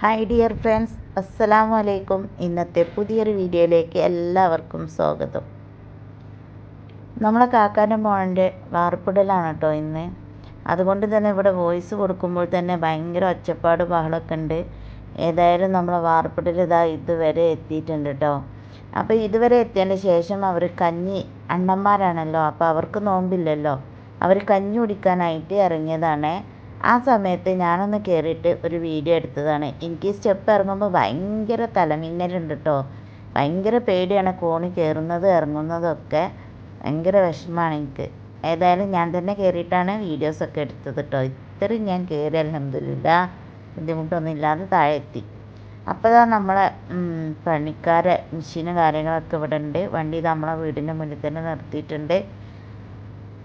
Hi dear friends, അസ്സലാമു അലൈക്കും. ഇന്നത്തെ പുതിയൊരു വീഡിയോയിലേക്ക് എല്ലാവർക്കും സ്വാഗതം. നമ്മളെ കാക്കാൻ്റെ മോൻ്റെ വാർപ്പിടലാണ് കേട്ടോ ഇന്ന്. അതുകൊണ്ട് തന്നെ ഇവിടെ വോയിസ് കൊടുക്കുമ്പോൾ തന്നെ ഭയങ്കര ഒച്ചപ്പാട് ബഹളമൊക്കെ ഉണ്ട്. ഏതായാലും നമ്മളെ വാർപ്പിടൽ ഇതുവരെ എത്തിയിട്ടുണ്ട് കേട്ടോ. അപ്പോൾ ഇതുവരെ എത്തിയതിന് ശേഷം അവർ അണ്ണന്മാരാണല്ലോ, അപ്പോൾ അവർക്ക് നോമ്പില്ലല്ലോ, അവർ കഞ്ഞി കുടിക്കാനായിട്ട് ഇറങ്ങിയതാണ്. ആ സമയത്ത് ഞാനൊന്ന് കയറിയിട്ട് ഒരു വീഡിയോ എടുത്തതാണ്. എനിക്ക് സ്റ്റെപ്പ് ഇറങ്ങുമ്പോൾ ഭയങ്കര തലമിന്നലുണ്ട് കേട്ടോ. ഭയങ്കര പേടിയാണ് കോണി കയറുന്നത് ഇറങ്ങുന്നതൊക്കെ. ഭയങ്കര വിഷമമാണ് എനിക്ക്. ഏതായാലും ഞാൻ തന്നെ കയറിയിട്ടാണ് വീഡിയോസൊക്കെ എടുത്തത് കേട്ടോ. ഇത്രയും ഞാൻ കയറി അൽഹംദുലില്ലാ ബുദ്ധിമുട്ടൊന്നും ഇല്ലാതെ താഴെ എത്തി. അപ്പോൾ നമ്മളെ പണിക്കാരെ മെഷീനും കാര്യങ്ങളൊക്കെ ഇവിടെ ഉണ്ട്. വണ്ടി നമ്മളെ വീടിൻ്റെ മുന്നിൽ തന്നെ നിർത്തിയിട്ടുണ്ട്.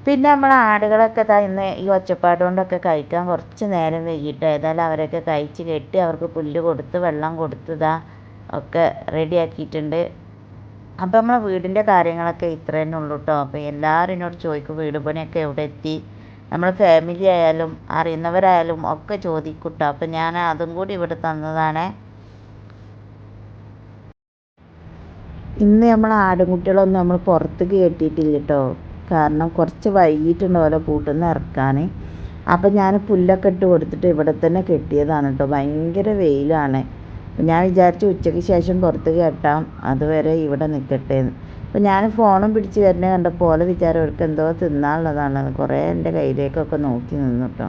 പിന്നെ നമ്മളെ ആടുകളൊക്കെ ഇന്ന് ഈ ഒച്ചപ്പാട് കൊണ്ടൊക്കെ കഴിക്കാൻ കുറച്ച് നേരം വൈകിട്ട്. ഏതായാലും അവരൊക്കെ കഴിച്ച് കെട്ടി അവർക്ക് പുല്ല് കൊടുത്ത് വെള്ളം കൊടുത്തതാ ഒക്കെ റെഡിയാക്കിയിട്ടുണ്ട്. അപ്പോൾ നമ്മളെ വീടിൻ്റെ കാര്യങ്ങളൊക്കെ ഇത്ര തന്നെ ഉള്ളൂ കേട്ടോ. അപ്പോൾ എല്ലാവരും എന്നോട് ചോദിക്കും വീട് പണിയൊക്കെ എവിടെ എത്തി. നമ്മളെ ഫാമിലി ആയാലും അറിയുന്നവരായാലും ഒക്കെ ചോദിക്കും കേട്ടോ. അപ്പോൾ ഞാൻ അതും കൂടി ഇവിടെ തന്നതാണ്. ഇന്ന് നമ്മൾ ആടുകുട്ടികളൊന്നും നമ്മൾ പുറത്തേക്ക് കെട്ടിയിട്ടില്ല കേട്ടോ. കാരണം കുറച്ച് വൈകിട്ടുണ്ട് ഓലെ കൂട്ടിൽ നിന്ന് ഇറക്കാൻ. അപ്പം ഞാൻ പുല്ലൊക്കെ ഇട്ട് കൊടുത്തിട്ട് ഇവിടെ തന്നെ കെട്ടിയതാണ് കേട്ടോ. ഭയങ്കര വെയിലാണ്. ഞാൻ വിചാരിച്ചു ഉച്ചയ്ക്ക് ശേഷം പുറത്ത് കെട്ടാം, അതുവരെ ഇവിടെ നിൽക്കട്ടെ എന്ന്. അപ്പോൾ ഞാൻ ഫോണും പിടിച്ച് വരുന്നത് കണ്ടപ്പോൾ ഓലെ വിചാരം അവർക്ക് എന്തോ തിന്നാനുള്ളതാണ്. കുറേ എൻ്റെ കയ്യിലേക്കൊക്കെ നോക്കി നിന്നു കേട്ടോ.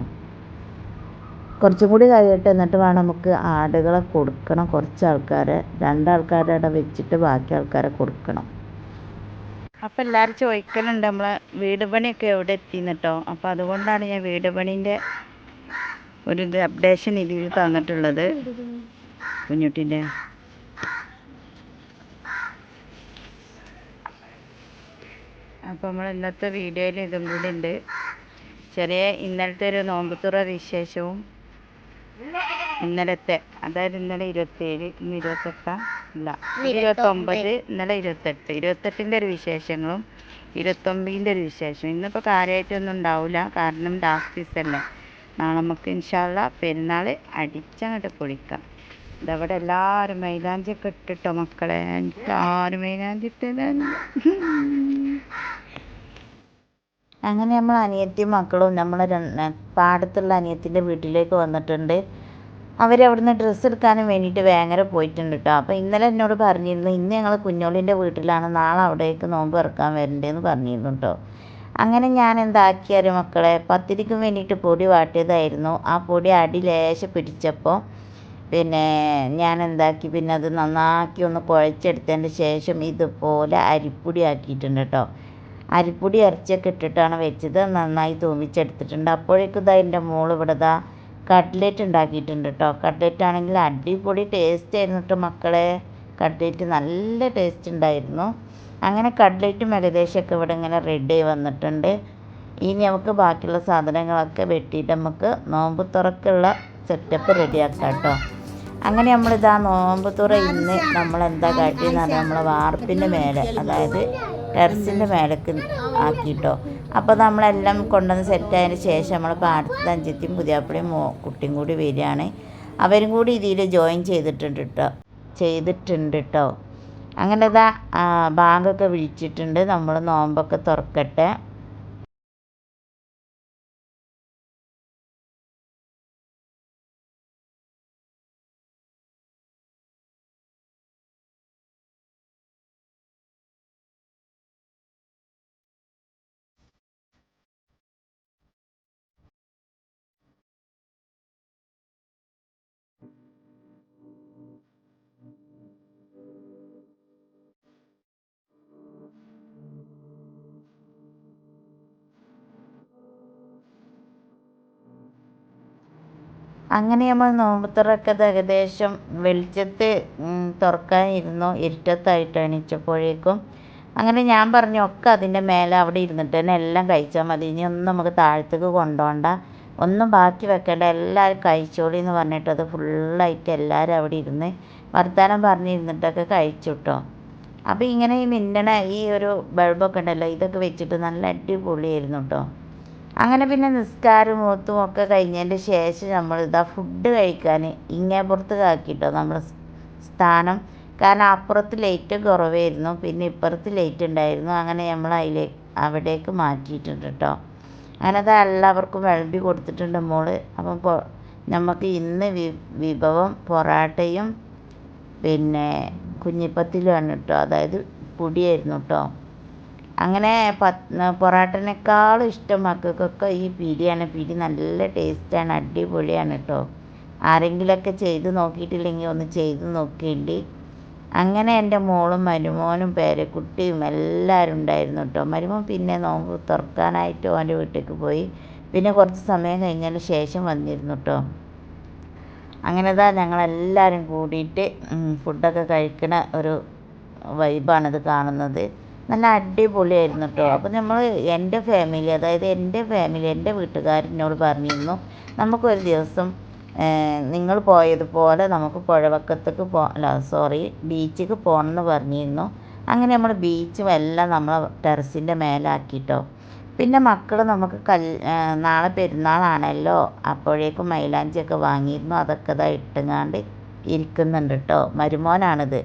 കുറച്ചും കൂടി കഴിയട്ടെ, എന്നിട്ട് വേണം നമുക്ക് ആടുകളെ കൊടുക്കണം. കുറച്ച് ആൾക്കാരെ 2 ആൾക്കാരുടെ അവിടെ വെച്ചിട്ട് ബാക്കി ആൾക്കാരെ കൊടുക്കണം. അപ്പോൾ എല്ലാവരും ചോദിക്കലുണ്ട് നമ്മളെ വീട് പണിയൊക്കെ എവിടെ എത്തിയെന്ന് കേട്ടോ. അപ്പോൾ അതുകൊണ്ടാണ് ഞാൻ വീട് പണീൻ്റെ ഒരു അപ്ഡേഷൻ ഇതിൽ തന്നിട്ടുള്ളത്. കുഞ്ഞുട്ടിൻ്റെ അപ്പോൾ നമ്മൾ ഇന്നത്തെ വീഡിയോയിൽ ഇതും കൂടി ഉണ്ട്. ചെറിയ ഇന്നലത്തെ ഒരു നോമ്പുതുറ വിശേഷവും ഇന്നലത്തെ, അതായത് ഇന്നലെ 27, ഇന്ന് 28 ഇല്ല 29, ഇന്നലെ 28ൻ്റെ ഒരു വിശേഷങ്ങളും 29ൻ്റെ ഒരു വിശേഷം. ഇന്നിപ്പോൾ കാര്യമായിട്ടൊന്നും ഉണ്ടാവില്ല, കാരണം ലാസ്റ്റ് ദിവസമല്ലേ. നാളെ നമുക്ക് ഇൻഷാ അല്ലാ പെരുന്നാൾ അടിച്ചങ്ങോട്ട് പൊളിക്കാം. ഇതവിടെ എല്ലാവരും മൈലാഞ്ചിയൊക്കെ ഇട്ടിട്ടോ മക്കളെ. എല്ലാവരും മൈലാഞ്ചി ഇട്ടതാണ്. അങ്ങനെ നമ്മൾ അനിയത്തിയും മക്കളും നമ്മളെ പാടത്തുള്ള അനിയത്തിൻ്റെ വീട്ടിലേക്ക് വന്നിട്ടുണ്ട്. അവരവിടുന്ന് ഡ്രസ്സ് എടുക്കാനും വേണ്ടിയിട്ട് ഭയങ്കര പോയിട്ടുണ്ട് കേട്ടോ. അപ്പോൾ ഇന്നലെ എന്നോട് പറഞ്ഞിരുന്നു ഇന്ന് ഞങ്ങൾ കുഞ്ഞോളിൻ്റെ വീട്ടിലാണ്, നാളെ അവിടേക്ക് നോമ്പ് ഇറക്കാൻ വരണ്ടേന്ന് പറഞ്ഞിരുന്നു കേട്ടോ. അങ്ങനെ ഞാൻ എന്താക്കിയാൽ മക്കളെ, പത്തിരിക്കും വേണ്ടിയിട്ട് പൊടി വാട്ടിയതായിരുന്നു. ആ പൊടി അടി ലേശം പിടിച്ചപ്പോൾ പിന്നെ ഞാൻ എന്താക്കി, പിന്നെ അത് നന്നാക്കി ഒന്ന് കുഴച്ചെടുത്തതിൻ്റെ ശേഷം ഇതുപോലെ അരിപ്പൊടി ആക്കിയിട്ടുണ്ട് കേട്ടോ. അരിപ്പൊടി ഇറച്ചിയൊക്കെ ഇട്ടിട്ടാണ് വെച്ചത്. നന്നായി തൂമിച്ചെടുത്തിട്ടുണ്ട്. അപ്പോഴേക്കും എൻ്റെ മോള് ഇവിടെ കട്ട്ലേറ്റ് ഉണ്ടാക്കിയിട്ടുണ്ട് കേട്ടോ. കട്ട്ലേറ്റ് ആണെങ്കിൽ അടിപൊളി ടേസ്റ്റ് ആയിരുന്നു കേട്ടോ മക്കളെ. കട്ട്ലേറ്റ് നല്ല ടേസ്റ്റ് ഉണ്ടായിരുന്നു. അങ്ങനെ കട്ട്ലേറ്റും ഏകദേശമൊക്കെ ഇവിടെ ഇങ്ങനെ റെഡി ആയി വന്നിട്ടുണ്ട്. ഇനി നമുക്ക് ബാക്കിയുള്ള സാധനങ്ങളൊക്കെ വെട്ടിയിട്ട് നമുക്ക് നോമ്പ് തുറക്കുള്ള സെറ്റപ്പ് റെഡിയാക്കാം കേട്ടോ. അങ്ങനെ നമ്മളിതാ നോമ്പ് തുറ ഇന്ന് നമ്മളെന്താ കാട്ടിയെന്ന് പറഞ്ഞാൽ നമ്മളെ വാർപ്പിൻ്റെ മേലെ, അതായത് ടെറസിൻ്റെ മേലേക്ക് ആക്കിയിട്ടോ. അപ്പോൾ നമ്മളെല്ലാം കൊണ്ടുവന്ന് സെറ്റായതിന് ശേഷം നമ്മൾ പാടത്ത് അഞ്ചത്തിയും പുതിയാപ്പിളയും കുട്ടിയും കൂടി വരികയാണ്. അവരും കൂടി ഇതിൽ ജോയിൻ ചെയ്തിട്ടുണ്ട് കേട്ടോ. അങ്ങനെ ഇതാ ബാങ്കൊക്കെ വിളിച്ചിട്ടുണ്ട്. നമ്മൾ നോമ്പൊക്കെ തുറക്കട്ടെ. അങ്ങനെ നമ്മൾ നോമ്പുതുറക്കത് ഏകദേശം വെളിച്ചത്ത് തുറക്കാനിരുന്നു. ഇരുട്ടത്തായിട്ട് എണീച്ചപ്പോഴേക്കും അങ്ങനെ ഞാൻ പറഞ്ഞു ഒക്കെ അതിൻ്റെ മേലെ അവിടെ ഇരുന്നിട്ട് തന്നെ എല്ലാം കഴിച്ചാൽ മതി, ഇനി ഒന്നും നമുക്ക് താഴത്തേക്ക് കൊണ്ടുപോകണ്ട, ഒന്നും ബാക്കി വെക്കേണ്ട, എല്ലാവരും കഴിച്ചോളി എന്ന് പറഞ്ഞിട്ട് അത് ഫുള്ളായിട്ട് എല്ലാവരും അവിടെ ഇരുന്ന് വർത്തമാനം പറഞ്ഞിരുന്നിട്ടൊക്കെ കഴിച്ചു കേട്ടോ. അപ്പോൾ ഇങ്ങനെ ഈ മിന്നണ ഈ ഒരു ബൾബൊക്കെ ഉണ്ടല്ലോ, ഇതൊക്കെ വെച്ചിട്ട് നല്ല അടിപൊളിയായിരുന്നു കേട്ടോ. അങ്ങനെ പിന്നെ നിസ്കാരം ഓത്തും ഒക്കെ കഴിഞ്ഞതിൻ്റെ ശേഷം നമ്മളിതാ ഫുഡ് കഴിക്കാൻ ഇങ്ങേപ്പുറത്ത് ആക്കിയിട്ടോ നമ്മൾ സ്ഥാനം. കാരണം അപ്പുറത്ത് ലൈറ്റ് കുറവായിരുന്നു, പിന്നെ ഇപ്പുറത്ത് ലൈറ്റ് ഉണ്ടായിരുന്നു. അങ്ങനെ നമ്മൾ അവിടേക്ക് മാറ്റിയിട്ടുണ്ട് കേട്ടോ. അങ്ങനെ അത് എല്ലാവർക്കും വിളമ്പി കൊടുത്തിട്ടുണ്ട് മോള്. അപ്പം നമുക്ക് ഇന്ന് വിഭവം പൊറാട്ടയും പിന്നെ കുഞ്ഞിപ്പത്തിലുമാണ് കേട്ടോ, അതായത് പൊടിയായിരുന്നു കേട്ടോ. അങ്ങനെ പൊറാട്ടനേക്കാളും ഇഷ്ടം മക്കൾക്കൊക്കെ ഈ പിടിയാണ്. പിടി നല്ല ടേസ്റ്റാണ്, അടിപൊളിയാണ് കേട്ടോ. ആരെങ്കിലുമൊക്കെ ചെയ്ത് നോക്കിയിട്ടില്ലെങ്കിൽ ഒന്ന് ചെയ്ത് നോക്കേണ്ടി. അങ്ങനെ എൻ്റെ മോളും മരുമോനും പേരക്കുട്ടിയും എല്ലാവരും ഉണ്ടായിരുന്നു കേട്ടോ. മരുമോൻ പിന്നെ നോമ്പ് തുറക്കാനായിട്ട് അവൻ്റെ വീട്ടിലേക്ക് പോയി. പിന്നെ കുറച്ച് സമയം കഴിഞ്ഞതിന് ശേഷം വന്നിരുന്നു കേട്ടോ. അങ്ങനെ ഞങ്ങളെല്ലാവരും കൂടിയിട്ട് ഫുഡൊക്കെ കഴിക്കണ ഒരു വൈബാണിത് കാണുന്നത്. നല്ല അടിപൊളിയായിരുന്നു കേട്ടോ. അപ്പോൾ നമ്മൾ എൻ്റെ ഫാമിലി, അതായത് എൻ്റെ വീട്ടുകാർ എന്നോട് പറഞ്ഞിരുന്നു, നമുക്കൊരു ദിവസം നിങ്ങൾ പോയതുപോലെ നമുക്ക് പുഴവക്കത്തേക്ക് ബീച്ചിലേക്ക് പോകണമെന്ന് പറഞ്ഞിരുന്നു. അങ്ങനെ നമ്മൾ ബീച്ചും എല്ലാം നമ്മൾ ടെറസിൻ്റെ മേലാക്കിട്ടോ. പിന്നെ മക്കൾ നമുക്ക് നാളെ പെരുന്നാളാണല്ലോ, അപ്പോഴേക്കും മൈലാഞ്ചിയൊക്കെ വാങ്ങിയിരുന്നു. അതൊക്കെ ഇട്ടുങ്ങാണ്ട് ഇരിക്കുന്നുണ്ട് കേട്ടോ. മരുമോനാണിത്.